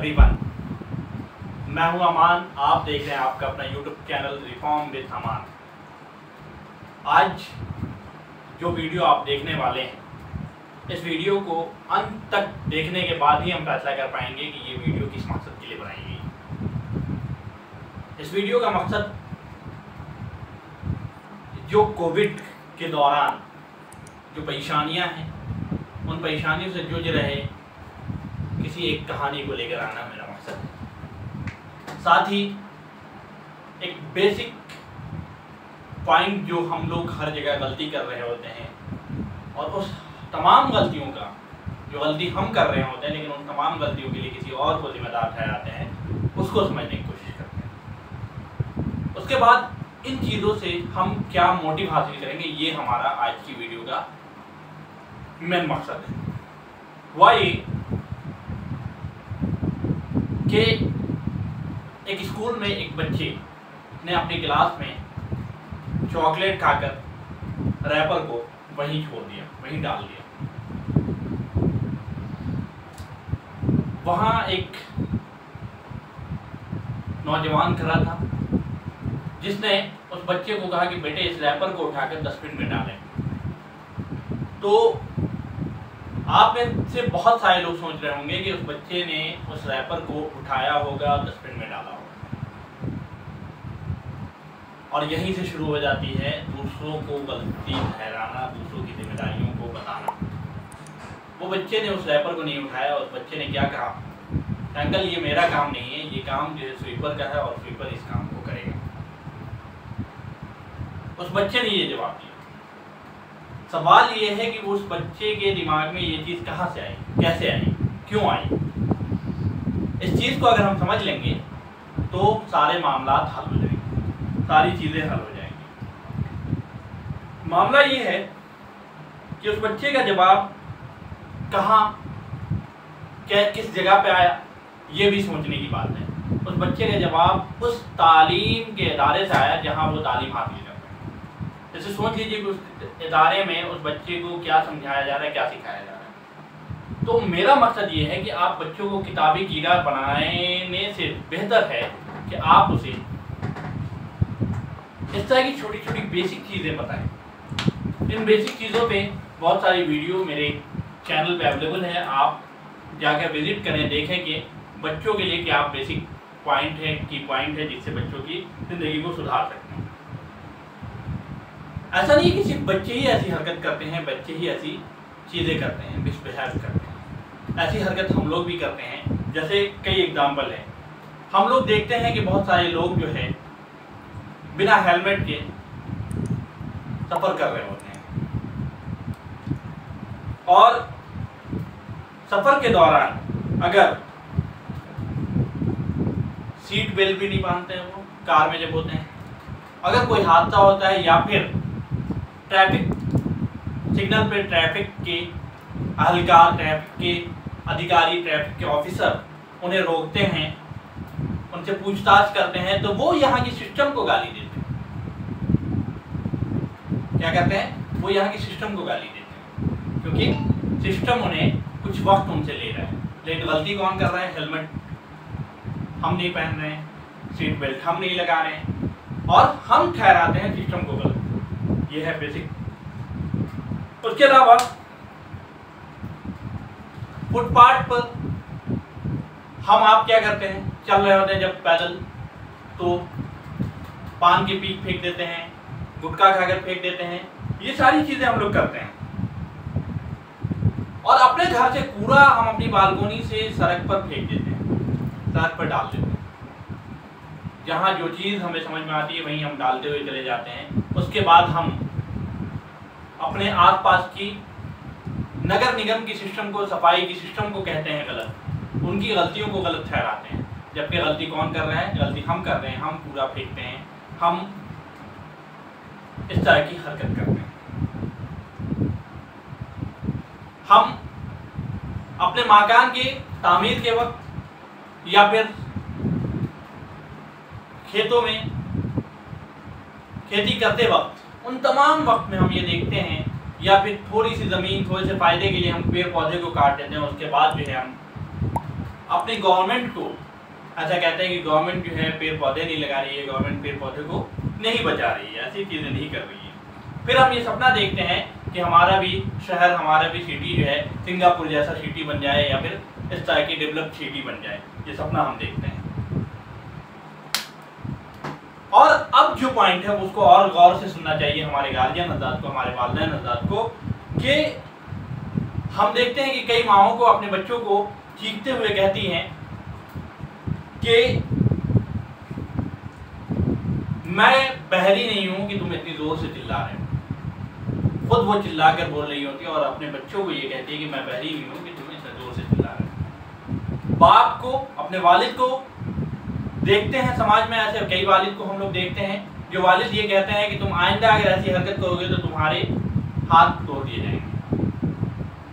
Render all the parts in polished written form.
Everyone, मैं हूं अमान। आप देख रहे हैं आपका अपना यूट्यूब चैनल रिफॉर्म विद अमान। आज जो वीडियो आप देखने वाले हैं, इस वीडियो को अंत तक देखने के बाद ही हम फैसला कर पाएंगे कि ये वीडियो किस मकसद के लिए बनाई गई। इस वीडियो का मकसद जो कोविड के दौरान जो परेशानियां हैं, उन परेशानियों से जूझ रहे किसी एक कहानी को लेकर आना मेरा मकसद है। साथ ही एक बेसिक पॉइंट जो हम लोग हर जगह गलती कर रहे होते हैं, और उस तमाम गलतियों का जो गलती हम कर रहे होते हैं, लेकिन उन तमाम गलतियों के लिए किसी और को जिम्मेदार ठहराते हैं, उसको समझने की कोशिश करते हैं। उसके बाद इन चीज़ों से हम क्या मोटिव हासिल करेंगे, ये हमारा आज की वीडियो का मेन मकसद है। वह ये कि एक स्कूल में एक बच्चे ने अपनी क्लास में चॉकलेट खाकर रैपर को वहीं छोड़ दिया, वहीं डाल दिया। वहाँ एक नौजवान खड़ा था जिसने उस बच्चे को कहा कि बेटे इस रैपर को उठाकर डस्टबिन में डालें। तो आप में से बहुत सारे लोग सोच रहे होंगे कि उस बच्चे ने उस रैपर को उठाया होगा, डस्टबिन में डाला होगा, और यहीं से शुरू हो जाती है दूसरों को गलती ठहराना, दूसरों की जिम्मेदारियों को बताना। वो बच्चे ने उस रैपर को नहीं उठाया। उस बच्चे ने क्या कहा, अंकल ये मेरा काम नहीं है, ये काम जो है स्वीपर का है और स्वीपर इस काम को करेगा। उस बच्चे ने ये जवाब दिया। सवाल ये है कि उस बच्चे के दिमाग में ये चीज़ कहाँ से आई, कैसे आई, क्यों आई। इस चीज़ को अगर हम समझ लेंगे तो सारे मामला हल हो जाएंगे, सारी चीज़ें हल हो जाएंगी। मामला ये है कि उस बच्चे का जवाब कहाँ, क्या, किस जगह पे आया, ये भी सोचने की बात है। उस बच्चे का जवाब उस तालीम के इदारे से आया जहाँ वो तालीम हासिल करता है। जैसे सोच लीजिए कि उस इदारे में उस बच्चे को क्या समझाया जा रहा है, क्या सिखाया जा रहा है। तो मेरा मकसद ये है कि आप बच्चों को किताबी कीड़ा बनाने से बेहतर है कि आप उसे इस तरह की छोटी छोटी बेसिक चीज़ें बताएं। इन बेसिक चीज़ों पे बहुत सारी वीडियो मेरे चैनल पे अवेलेबल है। आप जाकर विजिट करें, देखें कि बच्चों के लिए क्या बेसिक पॉइंट है, की पॉइंट है जिससे बच्चों की ज़िंदगी को सुधार सकते हैं। ऐसा नहीं है कि सिर्फ बच्चे ही ऐसी हरकत करते हैं, बच्चे ही ऐसी चीज़ें करते हैं, मिसबिहेव करते हैं। ऐसी हरकत हम लोग भी करते हैं। जैसे कई एग्जाम्पल हैं, हम लोग देखते हैं कि बहुत सारे लोग जो है बिना हेलमेट के सफ़र कर रहे होते हैं, और सफ़र के दौरान अगर सीट बेल्ट भी नहीं बांधते हैं, वो कार में जब होते हैं, अगर कोई हादसा होता है या फिर ट्रैफिक सिग्नल पे ट्रैफिक के अहलकार, ट्रैफिक के अधिकारी, ट्रैफिक के ऑफिसर उन्हें रोकते हैं, उनसे पूछताछ करते हैं, तो वो यहाँ की सिस्टम को गाली देते हैं। क्या करते हैं, वो यहाँ की सिस्टम को गाली देते हैं, क्योंकि सिस्टम उन्हें कुछ वक्त उनसे ले रहा है। लेकिन गलती कौन कर रहा है, हेलमेट हम नहीं पहन रहे हैं, सीट बेल्ट हम नहीं लगा रहे हैं, और हम ठहराते हैं सिस्टम को गलत। ये है बेसिक। उसके अलावा फुटपाथ पर हम आप क्या करते हैं, चल रहे होते हैं जब पैदल, तो पान की पीक फेंक देते हैं, गुटखा खाकर फेंक देते हैं। ये सारी चीज़ें हम लोग करते हैं। और अपने घर से कूड़ा हम अपनी बालकोनी से सड़क पर फेंक देते हैं, सड़क पर डाल देते हैं। जहाँ जो चीज़ हमें समझ में आती है वहीं हम डालते हुए चले जाते हैं। उसके बाद हम अपने आसपास की नगर निगम की सिस्टम को, सफाई की सिस्टम को कहते हैं गलत, उनकी गलतियों को गलत ठहराते हैं, जबकि गलती कौन कर रहा है, गलती हम कर रहे हैं। हम कूड़ा फेंकते हैं, हम इस तरह की हरकत करते हैं। हम अपने मकान के तामीर के वक्त या फिर खेतों में खेती करते वक्त, उन तमाम वक्त में हम ये देखते हैं, या फिर थोड़ी सी ज़मीन, थोड़े से फ़ायदे के लिए हम पेड़ पौधे को काट देते हैं। उसके बाद जो है हम अपनी गवर्नमेंट को ऐसा कहते हैं कि गवर्नमेंट जो है पेड़ पौधे नहीं लगा रही है, गवर्नमेंट पेड़ पौधे को नहीं बचा रही है, ऐसी चीज़ें नहीं कर रही है। फिर हम ये सपना देखते हैं कि हमारा भी शहर, हमारा भी सिटी जो है सिंगापुर जैसा सिटी बन जाए या फिर इस तरह की डेवलप्ड सिटी बन जाए, ये सपना हम देखते हैं। और अब जो पॉइंट है उसको और गौर से सुनना चाहिए हमारे गार्जियन हज़रात को, हमारे वालिदैन हज़रात को, कि हम देखते हैं कि कई माओं को अपने बच्चों को चीखते हुए कहती हैं कि मैं बहरी नहीं हूं कि तुम इतनी जोर से चिल्ला रहे हो। खुद वो चिल्ला कर बोल रही होती है और अपने बच्चों को ये कहती है कि मैं बहरी नहीं हूं कि तुम इतनी जोर से चिल्ला रहे हो। बाप को, अपने वालिद को देखते हैं समाज में, ऐसे कई वालिद को हम लोग देखते हैं जो वालिद ये कहते हैं कि तुम आइंदा अगर ऐसी हरकत करोगे तो तुम्हारे हाथ तोड़ दिए जाएंगे,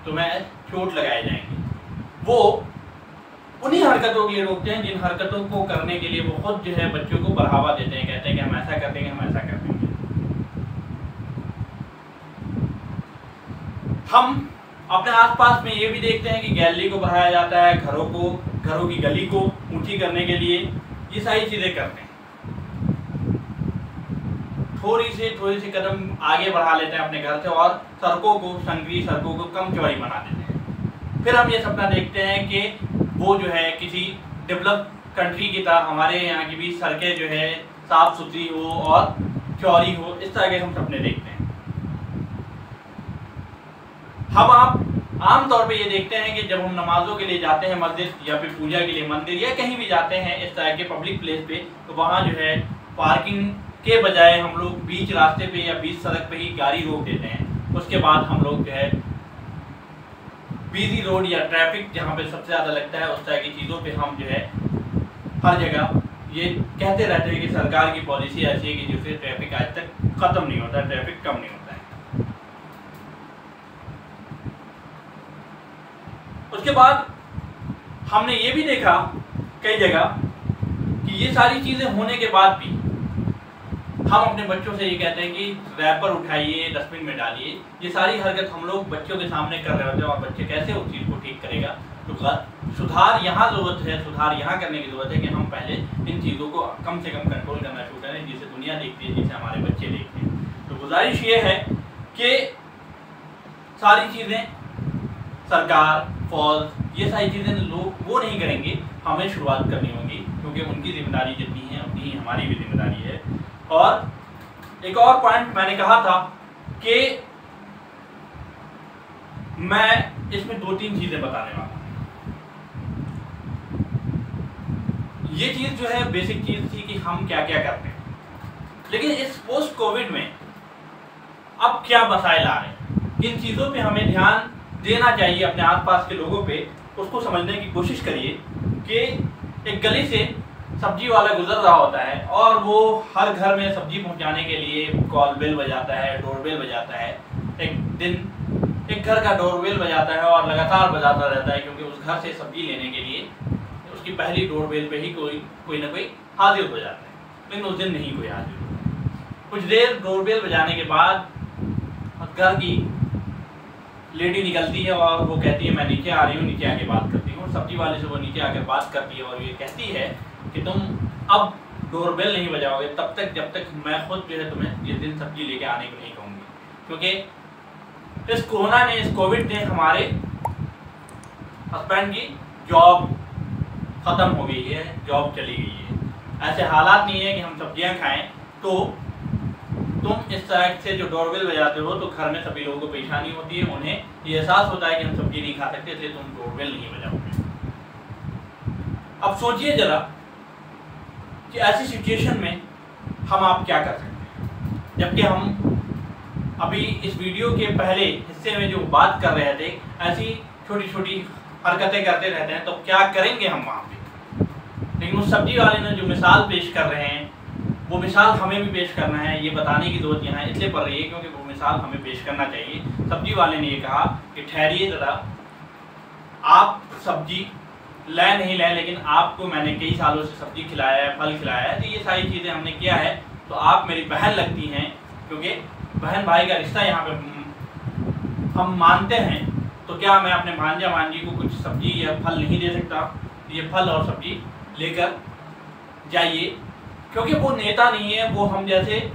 तुम्हें चोट लगाए जाएंगे। वो उन्हीं हरकतों के लिए रोकते हैं जिन हरकतों को करने के लिए वो खुद जो है बच्चों को बढ़ावा देते हैं, कहते हैं कि हम ऐसा कर देंगे, हम ऐसा कर देंगे। हम अपने आसपास में ये भी देखते हैं कि गैलरी को बढ़ाया जाता है, घरों की गली को ऊंची करने के लिए ये सारी चीजें करते हैं। थोड़ी सी कदम आगे बढ़ा लेते हैं अपने घर से और सड़कों को, संकरी सड़कों को कम चौड़ी बना देते हैं। फिर हम ये सपना देखते हैं कि वो जो है किसी डेवलप कंट्री की तरह हमारे यहाँ की भी सड़कें जो है साफ सुथरी हो और चौड़ी हो, इस तरह के हम सपने देखते हैं। हम आप आमतौर पे ये देखते हैं कि जब हम नमाजों के लिए जाते हैं मस्जिद या फिर पूजा के लिए मंदिर या कहीं भी जाते हैं इस तरह के पब्लिक प्लेस पे, तो वहाँ जो है पार्किंग के बजाय हम लोग बीच रास्ते पे या बीच सड़क पे ही गाड़ी रोक देते हैं। उसके बाद हम लोग जो है बिजी रोड या ट्रैफिक जहाँ पे सबसे ज़्यादा लगता है उस तरह की चीज़ों पे हम जो है हर जगह ये कहते रहते हैं कि सरकार की पॉलिसी ऐसी है कि जिससे ट्रैफिक आज तक ख़त्म नहीं होता, ट्रैफिक कम नहीं होता है। उसके बाद हमने ये भी देखा कई जगह कि ये सारी चीज़ें होने के बाद भी हम अपने बच्चों से ये कहते हैं कि रैपर उठाइए, डस्टबिन में डालिए। ये सारी हरकत हम लोग बच्चों के सामने कर रहे होते हैं और बच्चे कैसे उस चीज़ को ठीक करेगा। तो सुधार यहाँ ज़रूरत है, सुधार यहाँ करने की ज़रूरत है कि हम पहले इन चीज़ों को कम से कम कंट्रोल करना शुरू करें, जिसे दुनिया देखती है, जिसे हमारे बच्चे देखते हैं। तो गुजारिश ये है कि सारी चीज़ें सरकार, फौज, ये सारी चीज़ें लोग वो नहीं करेंगे, हमें शुरुआत करनी होगी, क्योंकि उनकी जिम्मेदारी जितनी है उतनी ही हमारी भी जिम्मेदारी है। और एक और पॉइंट मैंने कहा था कि मैं इसमें 2-3 चीज़ें बताने वाला हूँ। ये चीज़ जो है बेसिक चीज़ थी कि हम क्या क्या करते हैं, लेकिन इस पोस्ट कोविड में अब क्या मसाइल आ रहे हैं, इन चीज़ों पे हमें ध्यान देना चाहिए। अपने आसपास के लोगों पे उसको समझने की कोशिश करिए कि एक गली से सब्जी वाला गुजर रहा होता है और वो हर घर में सब्जी पहुंचाने के लिए कॉल बेल बजाता है, डोर बेल बजाता है। एक दिन एक घर का डोर बेल बजाता है और लगातार बजाता रहता है, क्योंकि उस घर से सब्जी लेने के लिए उसकी पहली डोर बेल पे ही कोई ना कोई हाजिर हो जाता है, लेकिन उस दिन नहीं कोई हाजिर होता। कुछ देर डोर बेल बजाने के बाद घर की लेडी निकलती है और वो कहती है मैं नीचे आ रही हूँ, नीचे आके बात करती हूँ। सब्जी वाले से वो नीचे आकर बात करती है और ये कहती है कि तुम अब डोरबेल नहीं बजाओगे तब तक जब तक मैं खुद जो है तुम्हें जिस दिन सब्जी लेके आने को नहीं कहूँगी, क्योंकि इस कोरोना ने, इस कोविड ने हमारे हस्बैंड की जॉब ख़त्म हो गई है, जॉब चली गई है। ऐसे हालात नहीं है कि हम सब्जियां खाएं, तो तुम इस तरह से जो डोरबेल बजाते हो तो घर में सभी लोगों को परेशानी होती है, उन्हें ये एहसास होता है कि हम सब्जी नहीं खा सकते, इसलिए तुम डोरबेल नहीं बजाओगे। अब सोचिए जरा कि ऐसी सिचुएशन में हम आप क्या कर सकते हैं, जबकि हम अभी इस वीडियो के पहले हिस्से में जो बात कर रहे थे ऐसी छोटी छोटी हरकतें करते रहते हैं, तो क्या करेंगे हम वहाँ पे। लेकिन उस सब्जी वाले ने जो मिसाल पेश कर रहे हैं वो मिसाल हमें भी पेश करना है, ये बताने की ज़रूरत यहाँ इसलिए पड़ रही है क्योंकि वो मिसाल हमें पेश करना चाहिए। सब्जी वाले ने ये कहा कि ठहरिए ज़रा, आप सब्जी लाए नहीं लाए, लेकिन आपको मैंने कई सालों से सब्जी खिलाया है, फल खिलाया है, तो ये सारी चीज़ें हमने किया है, तो आप मेरी बहन लगती हैं, क्योंकि बहन भाई का रिश्ता यहाँ पे हम मानते हैं। तो क्या मैं अपने भांजा भांजी को कुछ सब्जी या फल नहीं दे सकता? ये फल और सब्जी लेकर जाइए, क्योंकि वो नेता नहीं है, वो हम जैसे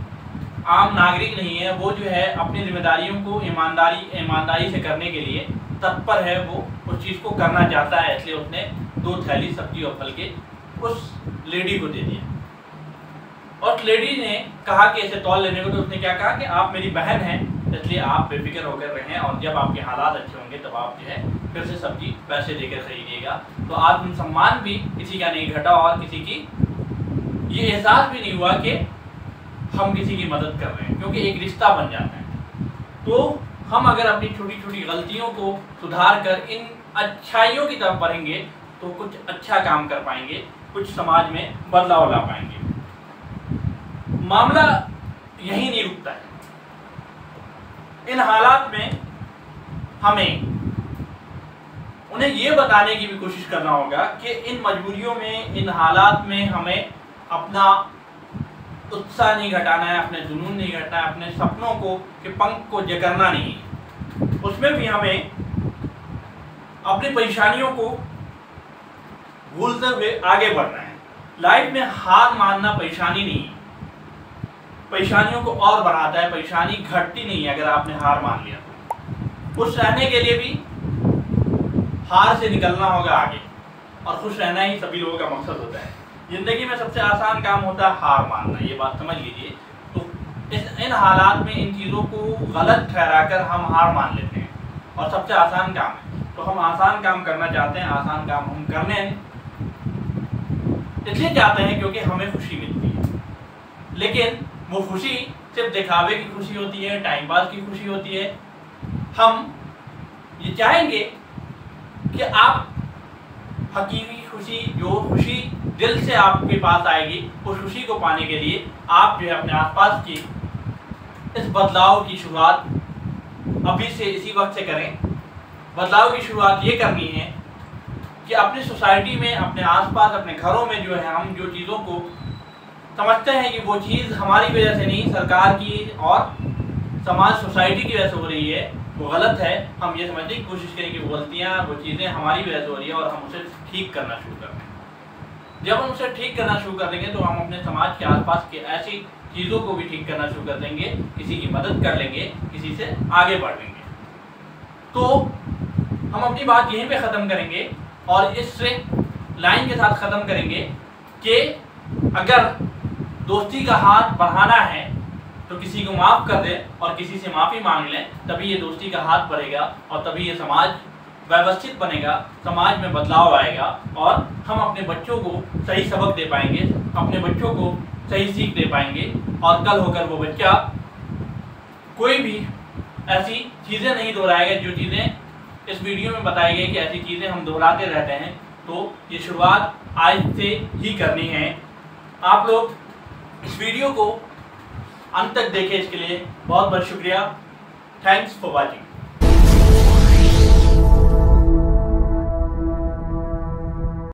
आम नागरिक नहीं है, वो जो है अपनी जिम्मेदारियों को ईमानदारी से करने के लिए तत्पर है, वो उस चीज़ को करना चाहता है, इसलिए उसने 2 थैली सब्जी और फल के उस लेडी को दे दिया। और लेडी ने कहा कि इसे तौल लेने को, तो उसने क्या कहा कि आप मेरी बहन हैं, इसलिए आप बेफिक्र होकर रहें और जब आपके हालात अच्छे होंगे तब आप जो है फिर से सब्जी पैसे देकर खरीदिएगा। तो आत्मसम्मान भी किसी का नहीं घटा और किसी की ये एहसास भी नहीं हुआ कि हम किसी की मदद कर रहे हैं, क्योंकि एक रिश्ता बन जाता है। तो हम अगर अपनी छोटी छोटी गलतियों को सुधार कर इन अच्छाइयों की तरफ बढ़ेंगे तो कुछ अच्छा काम कर पाएंगे, कुछ समाज में बदलाव ला पाएंगे। मामला यही नहीं रुकता है। इन हालात में हमें उन्हें ये बताने की भी कोशिश करना होगा कि इन मजबूरियों में, इन हालात में हमें अपना उत्साह नहीं घटाना है, अपने जुनून नहीं घटाना है, अपने सपनों को के पंख को जकड़ना नहीं है। उसमें भी हमें अपनी परेशानियों को भूलते हुए आगे बढ़ना है। लाइफ में हार मानना परेशानी नहीं है, परेशानियों को और बढ़ाता है, परेशानी घटती नहीं है अगर आपने हार मान लिया तो। खुश रहने के लिए भी हार से निकलना होगा आगे, और खुश रहना ही सभी लोगों का मकसद होता है। जिंदगी में सबसे आसान काम होता है हार मानना, ये बात समझ लीजिए। तो इन हालात में इन चीज़ों को गलत ठहराकर हम हार मान लेते हैं, और सबसे आसान काम है। तो हम आसान काम करना चाहते हैं, आसान काम हम करने इसलिए चाहते हैं क्योंकि हमें खुशी मिलती है, लेकिन वो खुशी सिर्फ दिखावे की खुशी होती है, टाइम पास की खुशी होती है। हम ये चाहेंगे कि आप हकीकी खुशी, जो खुशी दिल से आपके पास आएगी, उस खुशी को पाने के लिए आप जो है अपने आसपास की इस बदलाव की शुरुआत अभी से, इसी वक्त से करें। बदलाव की शुरुआत ये करनी है कि अपनी सोसाइटी में, अपने आसपास, अपने घरों में जो है हम जो चीज़ों को समझते हैं कि वो चीज़ हमारी वजह से नहीं, सरकार की और समाज सोसाइटी की वजह से हो रही है, वो गलत है। हम ये समझने की कोशिश करें कि वो गलतियाँ, वो चीज़ें हमारी वजह से हो रही है और हम उसे ठीक करना शुरू कर दें। जब हम उसे ठीक करना शुरू कर देंगे तो हम अपने समाज के आसपास के ऐसी चीज़ों को भी ठीक करना शुरू कर देंगे, किसी की मदद कर लेंगे, किसी से आगे बढ़ेंगे। तो हम अपनी बात यहीं पे ख़त्म करेंगे और इससे लाइन के साथ ख़त्म करेंगे कि अगर दोस्ती का हाथ बढ़ाना है तो किसी को माफ़ कर दे और किसी से माफ़ी मांग लें, तभी ये दोस्ती का हाथ बढ़ेगा और तभी ये समाज व्यवस्थित बनेगा, समाज में बदलाव आएगा और हम अपने बच्चों को सही सबक दे पाएंगे, अपने बच्चों को सही सीख दे पाएंगे और कल होकर वो बच्चा कोई भी ऐसी चीज़ें नहीं दोहराएगा जो चीज़ें इस वीडियो में बताई गई कि ऐसी चीज़ें हम दोहराते रहते हैं। तो ये शुरुआत आज से ही करनी है। आप लोग इस वीडियो को अंत तक देखें, इसके लिए बहुत बहुत शुक्रिया। Thanks for watching.